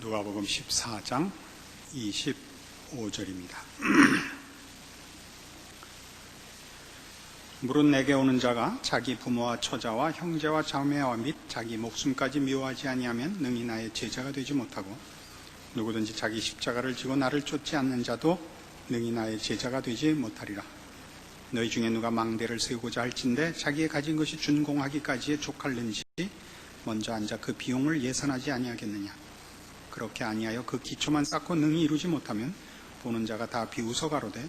누가복음 14장 25절입니다. 무릇 내게 오는 자가 자기 부모와 처자와 형제와 자매와 및 자기 목숨까지 미워하지 아니하면 능히 나의 제자가 되지 못하고 누구든지 자기 십자가를 지고 나를 쫓지 않는 자도 능히 나의 제자가 되지 못하리라. 너희 중에 누가 망대를 세우고자 할진대 자기의 가진 것이 준공하기까지에 족할는지 먼저 앉아 그 비용을 예산하지 아니하겠느냐. 그렇게 아니하여 그 기초만 쌓고 능히 이루지 못하면 보는 자가 다 비웃어 가로되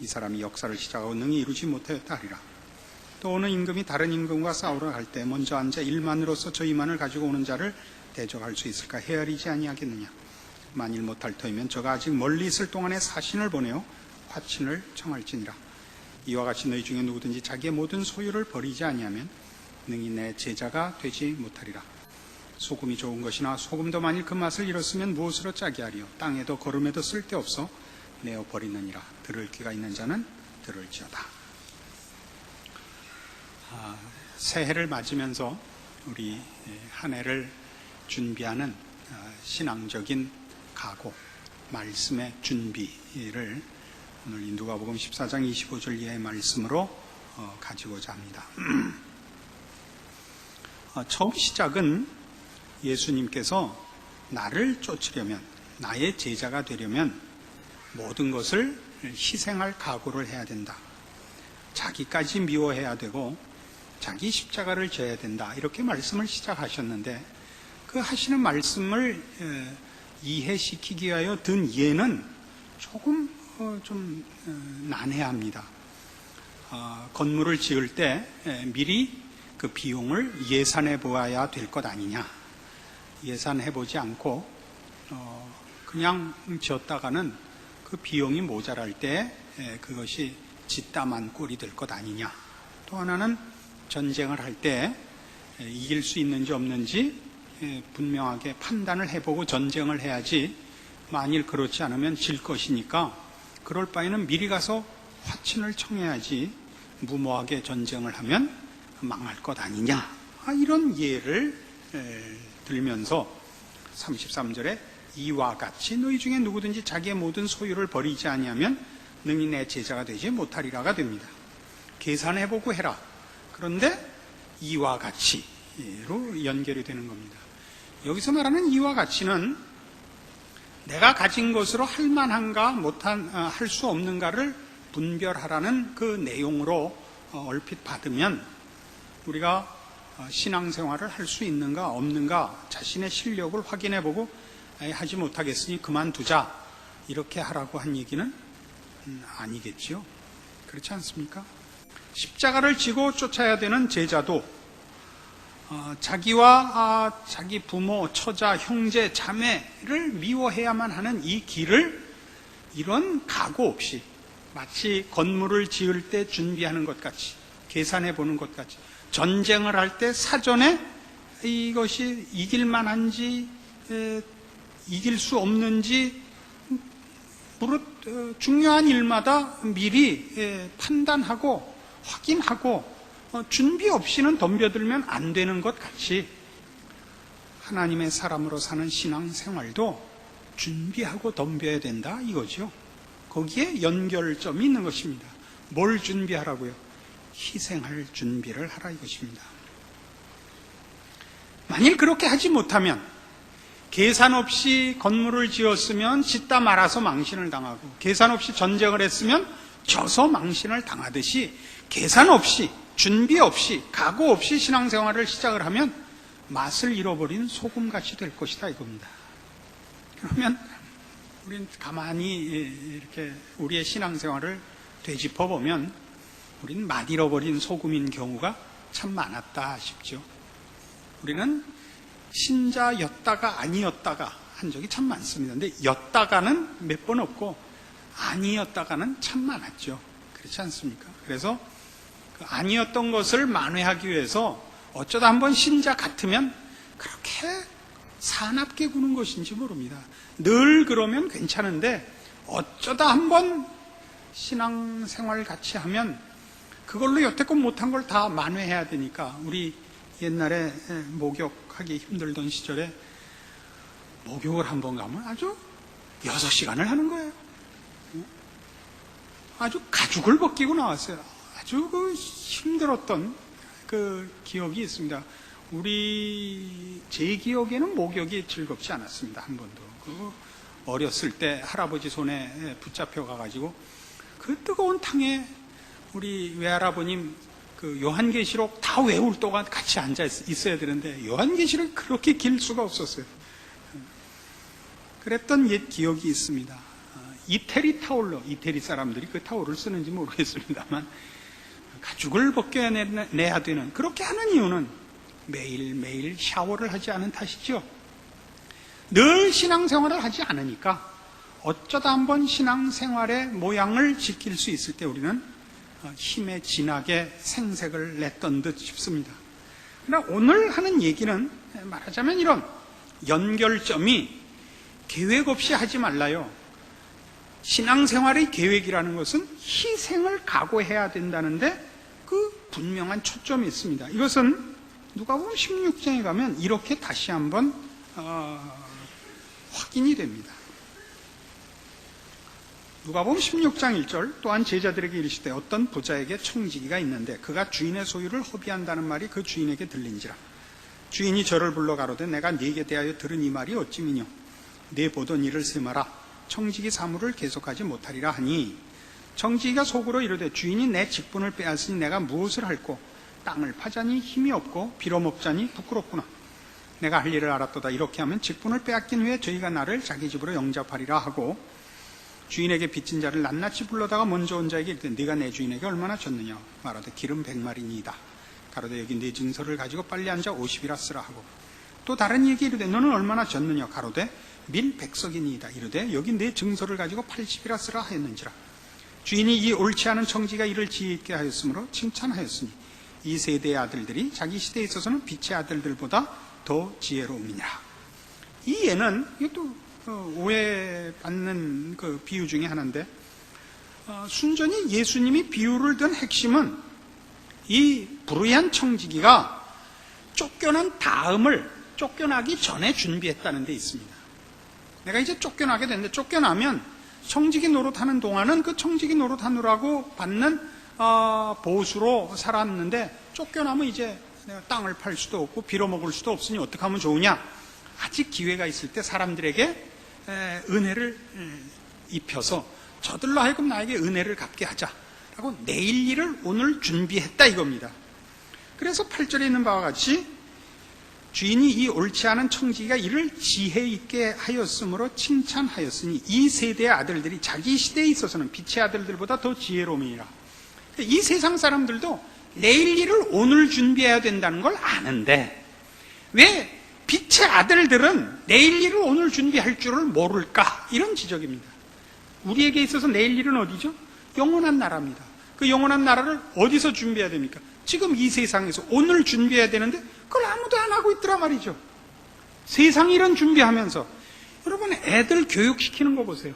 이 사람이 역사를 시작하고 능히 이루지 못하였다 하리라. 또 어느 임금이 다른 임금과 싸우러 갈 때 먼저 앉아 일만으로서 저 이만을 가지고 오는 자를 대적할 수 있을까 헤아리지 아니하겠느냐. 만일 못할 터이면 저가 아직 멀리 있을 동안에 사신을 보내어 화친을 청할지니라. 이와 같이 너희 중에 누구든지 자기의 모든 소유를 버리지 아니하면 능히 내 제자가 되지 못하리라. 소금이 좋은 것이나 소금도 만일 그 맛을 잃었으면 무엇으로 짜게 하리요. 땅에도 거름에도 쓸데없어 내어 버리느니라. 들을 귀가 있는 자는 들을지어다. 새해를 맞으면서 우리 한 해를 준비하는 신앙적인 각오, 말씀의 준비를 오늘 누가복음 14장 25절 이하의 말씀으로 가지고자 합니다. 처음 시작은 예수님께서 나를 쫓으려면, 나의 제자가 되려면 모든 것을 희생할 각오를 해야 된다. 자기까지 미워해야 되고 자기 십자가를 져야 된다. 이렇게 말씀을 시작하셨는데 그 하시는 말씀을 이해시키기 위하여 든 예는 조금 좀 난해합니다. 건물을 지을 때 미리 그 비용을 예산해 보아야 될 것 아니냐. 예산해 보지 않고 그냥 지었다가는 그 비용이 모자랄 때 그것이 짓담한 꼴이 될 것 아니냐. 또 하나는 전쟁을 할 때 이길 수 있는지 없는지 분명하게 판단을 해보고 전쟁을 해야지 만일 그렇지 않으면 질 것이니까 그럴 바에는 미리 가서 화친을 청해야지 무모하게 전쟁을 하면 망할 것 아니냐. 이런 예를 들면서 33절에 이와 같이 너희 중에 누구든지 자기의 모든 소유를 버리지 아니하면 능히 내 제자가 되지 못하리라가 됩니다. 계산해보고 해라. 그런데 이와 같이로 연결이 되는 겁니다. 여기서 말하는 이와 같이는 내가 가진 것으로 할 만한가 할 수 없는가를 분별하라는 그 내용으로 얼핏 받으면 우리가 신앙생활을 할 수 있는가 없는가 자신의 실력을 확인해보고 하지 못하겠으니 그만두자 이렇게 하라고 한 얘기는 아니겠지요. 그렇지 않습니까? 십자가를 지고 쫓아야 되는 제자도 자기와 자기 부모, 처자, 형제, 자매를 미워해야만 하는 이 길을 이런 각오 없이 마치 건물을 지을 때 준비하는 것 같이 계산해 보는 것 같이 전쟁을 할 때 사전에 이것이 이길 만한지 이길 수 없는지 중요한 일마다 미리 판단하고 확인하고 준비 없이는 덤벼들면 안 되는 것 같이 하나님의 사람으로 사는 신앙생활도 준비하고 덤벼야 된다 이거죠. 거기에 연결점이 있는 것입니다. 뭘 준비하라고요? 희생할 준비를 하라 이것입니다. 만일 그렇게 하지 못하면 계산 없이 건물을 지었으면 짓다 말아서 망신을 당하고 계산 없이 전쟁을 했으면 져서 망신을 당하듯이 계산 없이 준비 없이 각오 없이 신앙생활을 시작을 하면 맛을 잃어버린 소금같이 될 것이다 이겁니다. 그러면 우리는 가만히 이렇게 우리의 신앙생활을 되짚어 보면 우리는 맛 잃어버린 소금인 경우가 참 많았다 싶죠. 우리는 신자였다가 아니었다가 한 적이 참 많습니다. 근데 였다가는 몇 번 없고 아니었다가는 참 많았죠. 그렇지 않습니까? 그래서 그 아니었던 것을 만회하기 위해서 어쩌다 한번 신자 같으면 그렇게 사납게 구는 것인지 모릅니다. 늘 그러면 괜찮은데 어쩌다 한번 신앙생활 같이 하면 그걸로 여태껏 못한 걸 다 만회해야 되니까 우리 옛날에 목욕하기 힘들던 시절에 목욕을 한번 가면 아주 6시간을 하는 거예요. 아주 가죽을 벗기고 나왔어요. 아주 그 힘들었던 그 기억이 있습니다. 제 기억에는 목욕이 즐겁지 않았습니다. 한 번도. 어렸을 때 할아버지 손에 붙잡혀 가가지고 그 뜨거운 탕에 우리 외할아버님 그 요한계시록 다 외울 동안 같이 앉아 있어야 되는데 요한계시록 그렇게 길 수가 없었어요. 그랬던 옛 기억이 있습니다. 이태리 타올로, 이태리 사람들이 그 타올을 쓰는지 모르겠습니다만 가죽을 벗겨내야 되는, 그렇게 하는 이유는 매일매일 샤워를 하지 않은 탓이죠. 늘 신앙생활을 하지 않으니까 어쩌다 한번 신앙생활의 모양을 지킬 수 있을 때 우리는 힘에 진하게 생색을 냈던 듯 싶습니다. 그러나 오늘 하는 얘기는 말하자면 이런 연결점이 계획 없이 하지 말라요. 신앙생활의 계획이라는 것은 희생을 각오해야 된다는데 그 분명한 초점이 있습니다. 이것은 누가복음 16장에 가면 이렇게 다시 한번 확인이 됩니다. 누가복음 16장 1절, 또한 제자들에게 이르시되 어떤 부자에게 청지기가 있는데 그가 주인의 소유를 허비한다는 말이 그 주인에게 들린지라. 주인이 저를 불러 가로되 내가 네게 대하여 들은 이 말이 어찌미뇨. 네 보던 일을 세마라. 청지기 사물을 계속하지 못하리라 하니, 청지기가 속으로 이르되 주인이 내 직분을 빼앗으니 내가 무엇을 할꼬. 땅을 파자니 힘이 없고 빌어먹자니 부끄럽구나. 내가 할 일을 알았도다. 이렇게 하면 직분을 빼앗긴 후에 저희가 나를 자기 집으로 영접하리라 하고, 주인에게 빚진 자를 낱낱이 불러다가 먼저 온 자에게 이르되 네가 내 주인에게 얼마나 졌느냐. 말하되 기름 100마리니이다. 가로되 여기 네 증서를 가지고 빨리 앉아 50이라 쓰라 하고, 또 다른 얘기 이르되 너는 얼마나 졌느냐. 가로되 밀 100석이니이다. 이르되 여기 내 증서를 가지고 80이라 쓰라 하였는지라. 주인이 이 옳지 않은 청지가 이를 지혜 있게 하였으므로 칭찬하였으니 이 세대의 아들들이 자기 시대에 있어서는 빛의 아들들보다 더 지혜로움이니라. 이 예는 이것도 오해받는 그 비유 중에 하나인데, 순전히 예수님이 비유를 든 핵심은 이 불의한 청지기가 쫓겨난 다음을 쫓겨나기 전에 준비했다는 데 있습니다. 내가 이제 쫓겨나게 됐는데, 쫓겨나면 청지기 노릇하는 동안은 그 청지기 노릇하느라고 받는 보수로 살았는데, 쫓겨나면 이제 내가 땅을 팔 수도 없고 빌어먹을 수도 없으니 어떻게 하면 좋으냐. 아직 기회가 있을 때 사람들에게 은혜를 입혀서 저들로 하여금 나에게 은혜를 갚게 하자라고 내일 일을 오늘 준비했다 이겁니다. 그래서 8절에 있는 바와 같이 주인이 이 옳지 않은 청지기가 이를 지혜 있게 하였으므로 칭찬하였으니 이 세대의 아들들이 자기 시대에 있어서는 빛의 아들들보다 더 지혜로움이니라. 이 세상 사람들도 내일 일을 오늘 준비해야 된다는 걸 아는데 왜 빛의 아들들은 내일 일을 오늘 준비할 줄을 모를까? 이런 지적입니다. 우리에게 있어서 내일 일은 어디죠? 영원한 나라입니다. 그 영원한 나라를 어디서 준비해야 됩니까? 지금 이 세상에서 오늘 준비해야 되는데 그걸 아무도 안 하고 있더라 말이죠. 세상 일은 준비하면서 여러분 애들 교육시키는 거 보세요.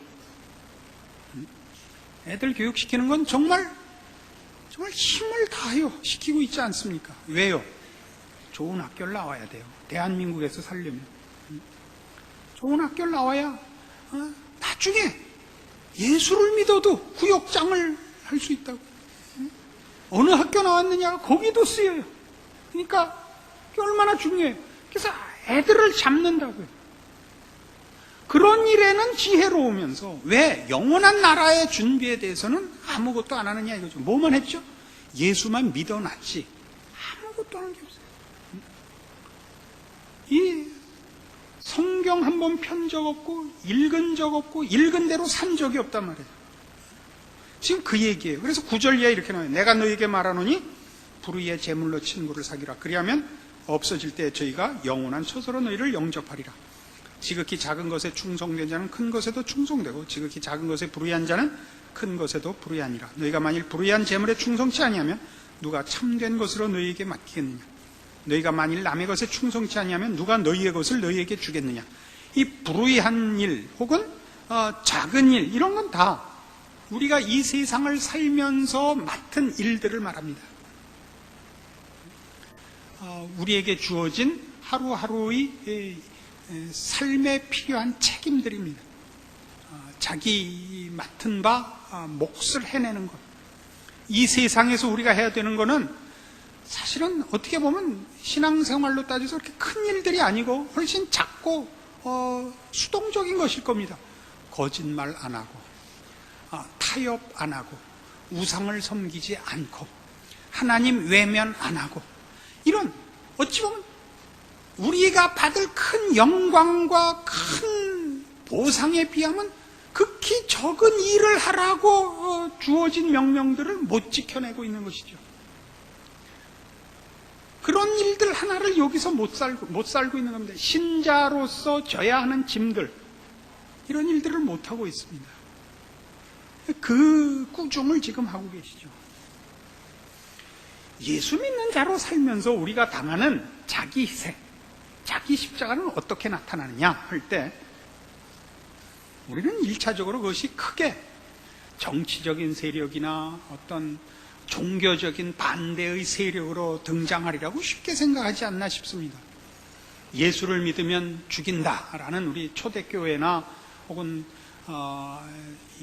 애들 교육시키는 건 정말 힘을 다하여 시키고 있지 않습니까? 왜요? 좋은 학교를 나와야 돼요. 대한민국에서 살려면. 좋은 학교를 나와야 나중에 예수를 믿어도 구역장을 할 수 있다고. 어느 학교 나왔느냐가 거기도 쓰여요. 그러니까 그게 얼마나 중요해요. 그래서 애들을 잡는다고요. 그런 일에는 지혜로우면서 왜 영원한 나라의 준비에 대해서는 아무것도 안 하느냐 이거죠. 뭐만 했죠? 예수만 믿어놨지 아무것도 하는 게 없어요. 이 성경 한 번 편 적 없고 읽은 적 없고 읽은 대로 산 적이 없단 말이에요. 지금 그 얘기예요. 그래서 9절 이하에 이렇게 나와요. 내가 너에게 말하노니 불의의 제물로 친구를 사귀라. 그리하면 없어질 때 저희가 영원한 처소로 너희를 영접하리라. 지극히 작은 것에 충성된 자는 큰 것에도 충성되고 지극히 작은 것에 불의한 자는 큰 것에도 불의하니라. 너희가 만일 불의한 제물에 충성치 아니하면 누가 참된 것으로 너희에게 맡기겠느냐. 너희가 만일 남의 것에 충성치 아니하면 누가 너희의 것을 너희에게 주겠느냐. 이 불의한 일 혹은 작은 일 이런 건 다 우리가 이 세상을 살면서 맡은 일들을 말합니다. 우리에게 주어진 하루하루의 삶에 필요한 책임들입니다. 자기 맡은 바 몫을 해내는 것. 이 세상에서 우리가 해야 되는 거는 사실은 어떻게 보면 신앙생활로 따져서 그렇게 큰 일들이 아니고 훨씬 작고 수동적인 것일 겁니다. 거짓말 안 하고, 타협 안 하고, 우상을 섬기지 않고, 하나님 외면 안 하고, 이런 어찌 보면 우리가 받을 큰 영광과 큰 보상에 비하면 극히 적은 일을 하라고 주어진 명령들을 못 지켜내고 있는 것이죠. 그런 일들 하나를 여기서 못 살고 있는 겁니다. 신자로서 져야 하는 짐들, 이런 일들을 못 하고 있습니다. 그 꾸중을 지금 하고 계시죠. 예수 믿는 자로 살면서 우리가 당하는 자기 희생, 자기 십자가는 어떻게 나타나느냐 할 때, 우리는 1차적으로 그것이 크게 정치적인 세력이나 어떤 종교적인 반대의 세력으로 등장하리라고 쉽게 생각하지 않나 싶습니다. 예수를 믿으면 죽인다라는 우리 초대교회나 혹은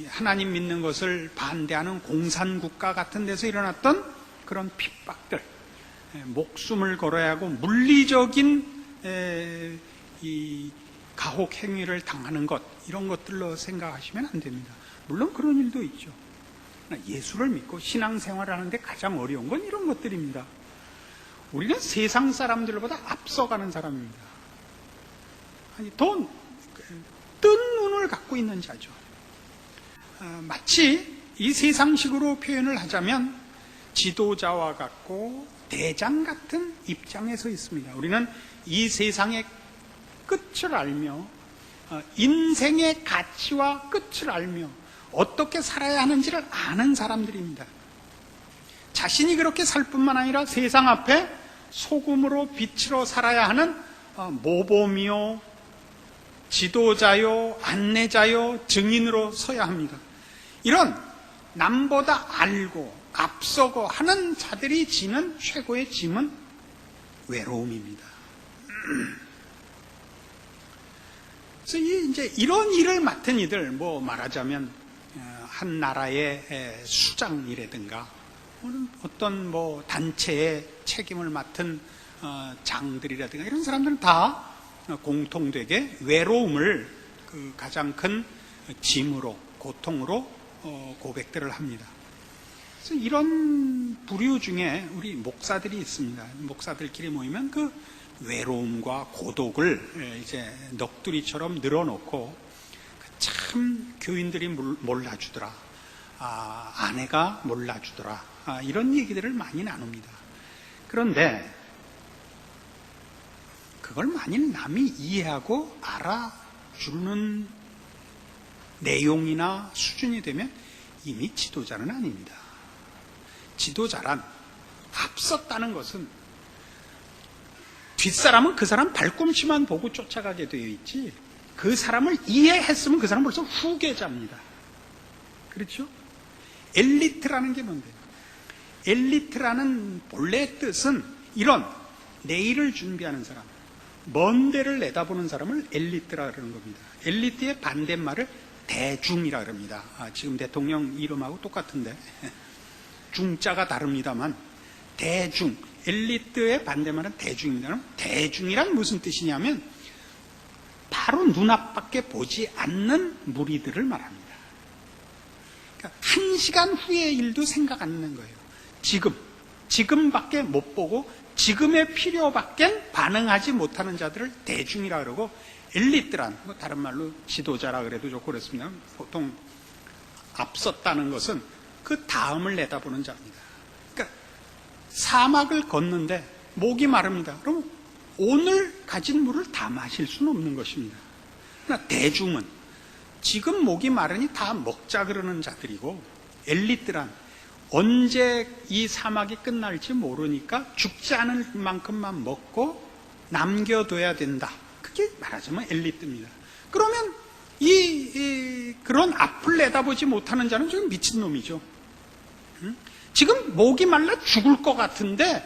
하나님 믿는 것을 반대하는 공산국가 같은 데서 일어났던 그런 핍박들, 목숨을 걸어야 하고 물리적인 이 가혹 행위를 당하는 것, 이런 것들로 생각하시면 안 됩니다. 물론 그런 일도 있죠. 예수를 믿고 신앙생활을 하는데 가장 어려운 건 이런 것들입니다. 우리는 세상 사람들보다 앞서가는 사람입니다. 더 뜬 눈을 갖고 있는 자죠. 마치 이 세상식으로 표현을 하자면 지도자와 같고 대장 같은 입장에 서 있습니다. 우리는 이 세상의 끝을 알며 인생의 가치와 끝을 알며 어떻게 살아야 하는지를 아는 사람들입니다. 자신이 그렇게 살 뿐만 아니라 세상 앞에 소금으로 빛으로 살아야 하는 모범이요, 지도자요, 안내자요, 증인으로 서야 합니다. 이런 남보다 알고 앞서고 하는 자들이 지는 최고의 짐은 외로움입니다. 그래서 이제 이런 일을 맡은 이들, 뭐 말하자면 한 나라의 수장이라든가 어떤 뭐 단체의 책임을 맡은 장들이라든가 이런 사람들은 다 공통되게 외로움을 그 가장 큰 짐으로, 고통으로 고백들을 합니다. 그래서 이런 부류 중에 우리 목사들이 있습니다. 목사들끼리 모이면 그 외로움과 고독을 이제 넋두리처럼 늘어놓고 참 교인들이 몰라주더라, 아내가 몰라주더라, 이런 얘기들을 많이 나눕니다. 그런데 그걸 만일 남이 이해하고 알아주는 내용이나 수준이 되면 이미 지도자는 아닙니다. 지도자란, 앞섰다는 것은 뒷사람은 그 사람 발꿈치만 보고 쫓아가게 되어 있지, 그 사람을 이해했으면 그 사람은 벌써 후계자입니다. 그렇죠? 엘리트라는 게 뭔데요? 엘리트라는 본래 뜻은 이런 내일을 준비하는 사람, 먼 데를 내다보는 사람을 엘리트라 그러는 겁니다. 엘리트의 반대말을 대중이라 그럽니다. 지금 대통령 이름하고 똑같은데 중자가 다릅니다만 대중, 엘리트의 반대말은 대중입니다. 대중이란 무슨 뜻이냐면 바로 눈앞밖에 보지 않는 무리들을 말합니다. 그러니까 1시간 후의 일도 생각 안 하는 거예요. 지금밖에 못 보고 지금의 필요밖에 반응하지 못하는 자들을 대중이라 그러고, 엘리트란, 다른 말로 지도자라 그래도 좋고 그렇습니다. 보통 앞섰다는 것은 그 다음을 내다보는 자입니다. 그러니까 사막을 걷는데 목이 마릅니다. 그럼 오늘 가진 물을 다 마실 수는 없는 것입니다. 그러나 대중은 지금 목이 마르니 다 먹자 그러는 자들이고, 엘리트란 언제 이 사막이 끝날지 모르니까 죽지 않을 만큼만 먹고 남겨둬야 된다. 그게 말하자면 엘리트입니다. 그러면 그런 앞을 내다보지 못하는 자는 지금 미친놈이죠. 지금 목이 말라 죽을 것 같은데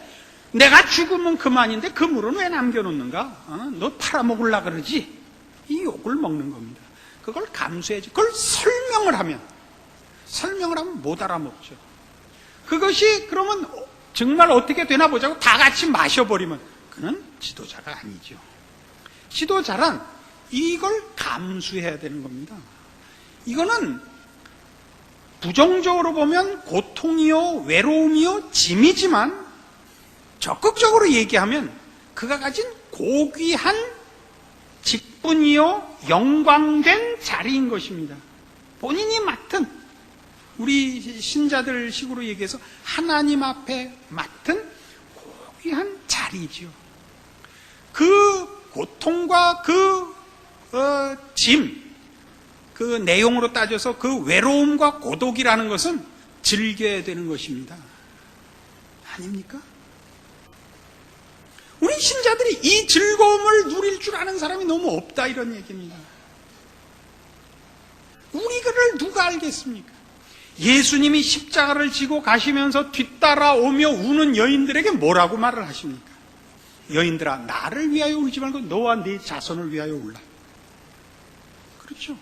내가 죽으면 그만인데 그 물은 왜 남겨놓는가? 너 팔아먹으려 그러지? 이 욕을 먹는 겁니다. 그걸 감수해야지. 그걸 설명을 하면 못 알아먹죠. 그것이 그러면 정말 어떻게 되나 보자고 다 같이 마셔버리면 그는 지도자가 아니죠. 지도자란 이걸 감수해야 되는 겁니다. 이거는 부정적으로 보면 고통이요, 외로움이요, 짐이지만 적극적으로 얘기하면 그가 가진 고귀한 직분이요, 영광된 자리인 것입니다. 본인이 맡은, 우리 신자들 식으로 얘기해서 하나님 앞에 맡은 고귀한 자리지요. 그 고통과 그 짐, 그 내용으로 따져서 그 외로움과 고독이라는 것은 즐겨야 되는 것입니다. 아닙니까? 우리 신자들이 이 즐거움을 누릴 줄 아는 사람이 너무 없다, 이런 얘기입니다. 우리를 누가 알겠습니까? 예수님이 십자가를 지고 가시면서 뒤따라오며 우는 여인들에게 뭐라고 말을 하십니까? 여인들아, 나를 위하여 울지 말고 너와 네 자손을 위하여 울라. 그렇죠?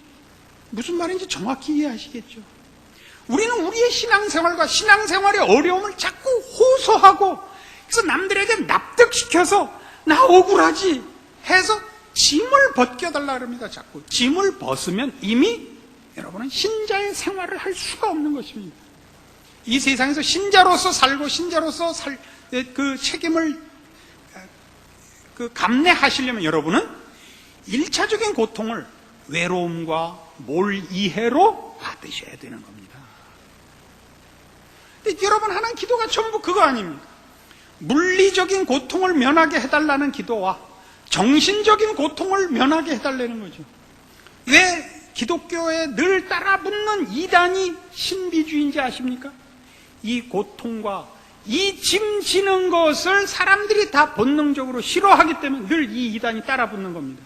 무슨 말인지 정확히 이해하시겠죠? 우리는 우리의 신앙생활과 신앙생활의 어려움을 자꾸 호소하고, 그래서 남들에게 납득시켜서 나 억울하지 해서 짐을 벗겨달라 그럽니다. 자꾸 짐을 벗으면 이미 여러분은 신자의 생활을 할 수가 없는 것입니다. 이 세상에서 신자로서 살고 신자로서 그 책임을 감내하시려면 여러분은 1차적인 고통을 외로움과 몰이해로 받으셔야 되는 겁니다. 근데 여러분 하는 기도가 전부 그거 아닙니까? 물리적인 고통을 면하게 해달라는 기도와 정신적인 고통을 면하게 해달라는 거죠. 왜 기독교에 늘 따라붙는 이단이 신비주의인지 아십니까? 이 고통과 이 짐 지는 것을 사람들이 다 본능적으로 싫어하기 때문에 늘 이 이단이 따라붙는 겁니다.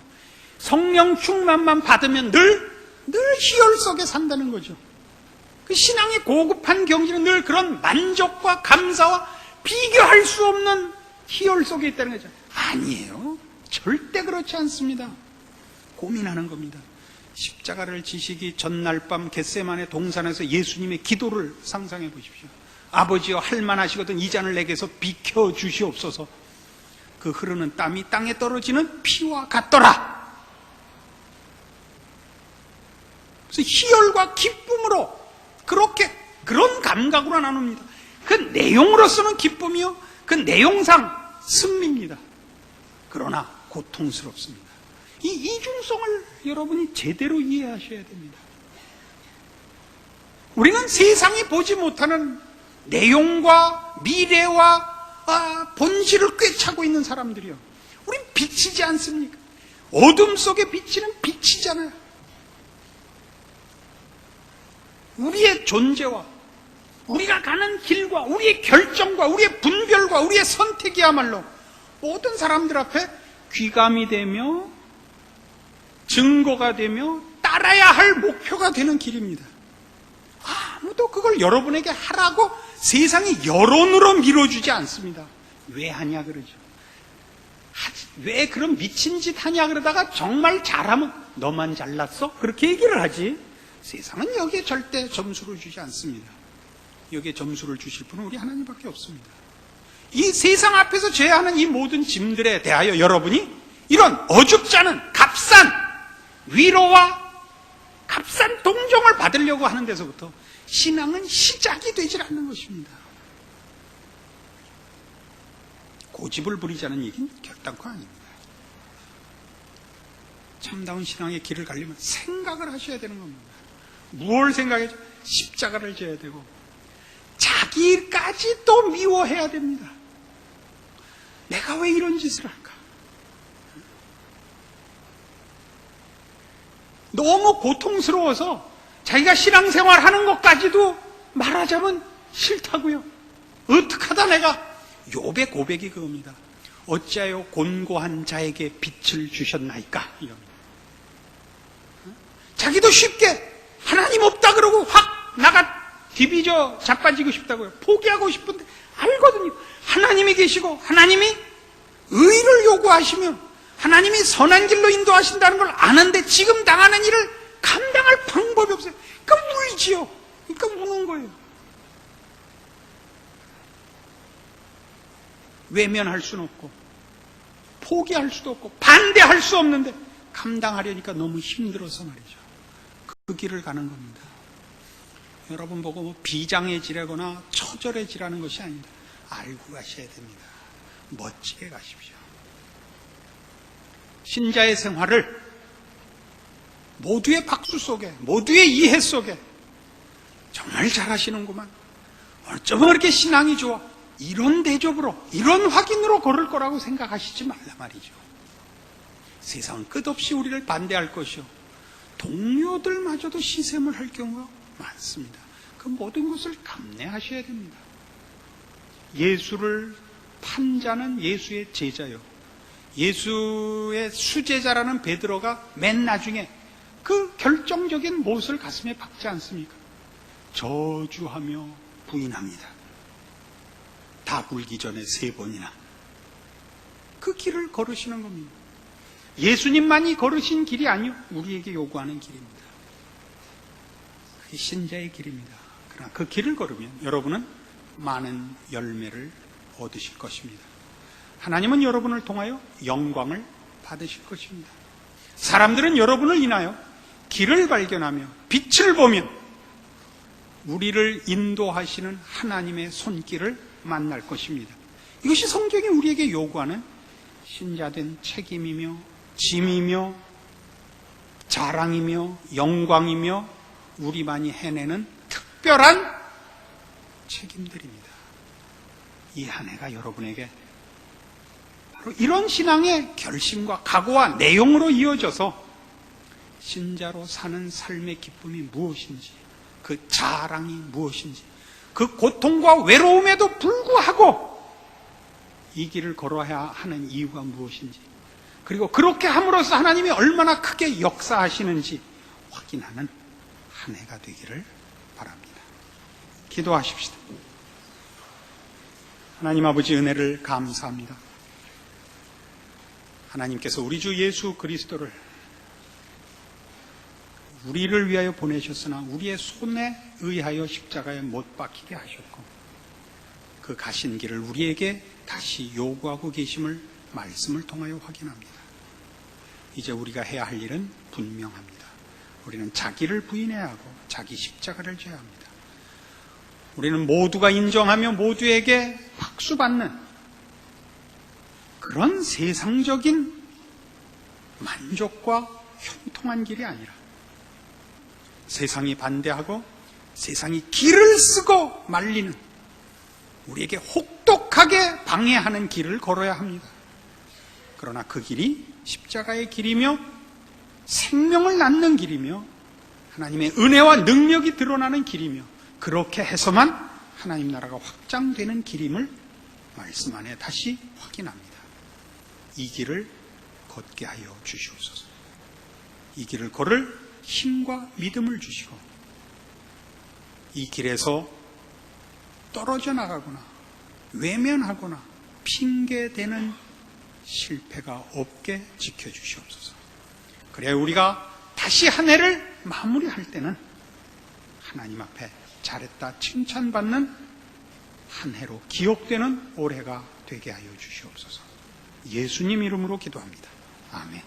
성령 충만만 받으면 늘 희열 속에 산다는 거죠. 그 신앙의 고급한 경지는 늘 그런 만족과 감사와 비교할 수 없는 희열 속에 있다는 거죠. 아니에요. 절대 그렇지 않습니다. 고민하는 겁니다. 십자가를 지시기 전날 밤 겟세마네 동산에서 예수님의 기도를 상상해 보십시오. 아버지여, 할만하시거든 이 잔을 내게서 비켜주시옵소서. 그 흐르는 땀이 땅에 떨어지는 피와 같더라. 그래서 희열과 기쁨으로 그런 감각으로 나눕니다. 그 내용으로서는 기쁨이요, 그 내용상 승리입니다. 그러나 고통스럽습니다. 이 이중성을 여러분이 제대로 이해하셔야 됩니다. 우리는 세상이 보지 못하는 내용과 미래와 본질을 꿰차고 있는 사람들이요. 우린 비치지 않습니까? 어둠 속에 비치는 빛이잖아요. 우리의 존재와 우리가 가는 길과 우리의 결정과 우리의 분별과 우리의 선택이야말로 모든 사람들 앞에 귀감이 되며 증거가 되며 따라야 할 목표가 되는 길입니다. 아무도 그걸 여러분에게 하라고 세상이 여론으로 밀어주지 않습니다. 왜 하냐 그러죠. 왜 그런 미친 짓 하냐 그러다가 정말 잘하면 너만 잘났어? 그렇게 얘기를 하지. 세상은 여기에 절대 점수를 주지 않습니다. 여기에 점수를 주실 분은 우리 하나님밖에 없습니다. 이 세상 앞에서 제하는 이 모든 짐들에 대하여 여러분이 이런 어줍지 않은 값싼 위로와 값싼 동정을 받으려고 하는 데서부터 신앙은 시작이 되질 않는 것입니다. 고집을 부리자는 얘기는 결단코 아닙니다. 참다운 신앙의 길을 가려면 생각을 하셔야 되는 겁니다. 무엇을 생각해야죠? 십자가를 져야 되고 자기까지 또 미워해야 됩니다. 내가 왜 이런 짓을 할까? 너무 고통스러워서 자기가 신앙생활 하는 것까지도 말하자면 싫다고요. 어떻게 하다 내가 욥의 고백이 그겁니다. 어찌하여 곤고한 자에게 빛을 주셨나이까? 이겁니다. 자기도 쉽게 하나님 없다 그러고 확 나가 디비져 자빠지고 싶다고요. 포기하고 싶은데 알거든요. 하나님이 계시고 하나님이 의를 요구하시며 하나님이 선한 길로 인도하신다는 걸 아는데 지금 당하는 일을 감당할 방법이 없어요. 그러니까 울지요. 그러니까 우는 거예요. 외면할 수는 없고 포기할 수도 없고 반대할 수 없는데 감당하려니까 너무 힘들어서 말이죠. 그 길을 가는 겁니다. 여러분 보고 뭐 비장해지라거나 처절해지라는 것이 아닙니다. 알고 가셔야 됩니다. 멋지게 가십시오. 신자의 생활을 모두의 박수 속에, 모두의 이해 속에 정말 잘하시는구만. 어쩌면 그렇게 신앙이 좋아. 이런 대접으로, 이런 확인으로 걸을 거라고 생각하시지 말라 말이죠. 세상은 끝없이 우리를 반대할 것이요. 동료들마저도 시샘을 할 경우가 많습니다. 그 모든 것을 감내하셔야 됩니다. 예수를 판 자는 예수의 제자요. 예수의 수제자라는 베드로가 맨 나중에 그 결정적인 못을 가슴에 박지 않습니까? 저주하며 부인합니다. 다 굴기 전에 3번이나. 그 길을 걸으시는 겁니다. 예수님만이 걸으신 길이 아니요, 우리에게 요구하는 길입니다. 그게 신자의 길입니다. 그러나 그 길을 걸으면 여러분은 많은 열매를 얻으실 것입니다. 하나님은 여러분을 통하여 영광을 받으실 것입니다. 사람들은 여러분을 인하여 길을 발견하며 빛을 보며 우리를 인도하시는 하나님의 손길을 만날 것입니다. 이것이 성경이 우리에게 요구하는 신자된 책임이며 짐이며 자랑이며 영광이며 우리만이 해내는 특별한 책임들입니다. 이 한 해가 여러분에게 바로 이런 신앙의 결심과 각오와 내용으로 이어져서 신자로 사는 삶의 기쁨이 무엇인지, 그 자랑이 무엇인지, 그 고통과 외로움에도 불구하고 이 길을 걸어야 하는 이유가 무엇인지, 그리고 그렇게 함으로써 하나님이 얼마나 크게 역사하시는지 확인하는 한 해가 되기를 바랍니다. 기도하십시다. 하나님 아버지, 은혜를 감사합니다. 하나님께서 우리 주 예수 그리스도를 우리를 위하여 보내셨으나 우리의 손에 의하여 십자가에 못 박히게 하셨고 그 가신 길을 우리에게 다시 요구하고 계심을 말씀을 통하여 확인합니다. 이제 우리가 해야 할 일은 분명합니다. 우리는 자기를 부인해야 하고 자기 십자가를 져야 합니다. 우리는 모두가 인정하며 모두에게 박수받는 그런 세상적인 만족과 형통한 길이 아니라 세상이 반대하고 세상이 길을 쓰고 말리는 우리에게 혹독하게 방해하는 길을 걸어야 합니다. 그러나 그 길이 십자가의 길이며 생명을 낳는 길이며 하나님의 은혜와 능력이 드러나는 길이며 그렇게 해서만 하나님 나라가 확장되는 길임을 말씀 안에 다시 확인합니다. 이 길을 걷게 하여 주시옵소서. 이 길을 걸을 힘과 믿음을 주시고 이 길에서 떨어져 나가거나 외면하거나 핑계대는 실패가 없게 지켜주시옵소서. 그래야 우리가 다시 한 해를 마무리할 때는 하나님 앞에 잘했다 칭찬받는 한 해로 기억되는 올해가 되게 하여 주시옵소서. 예수님 이름으로 기도합니다. 아멘.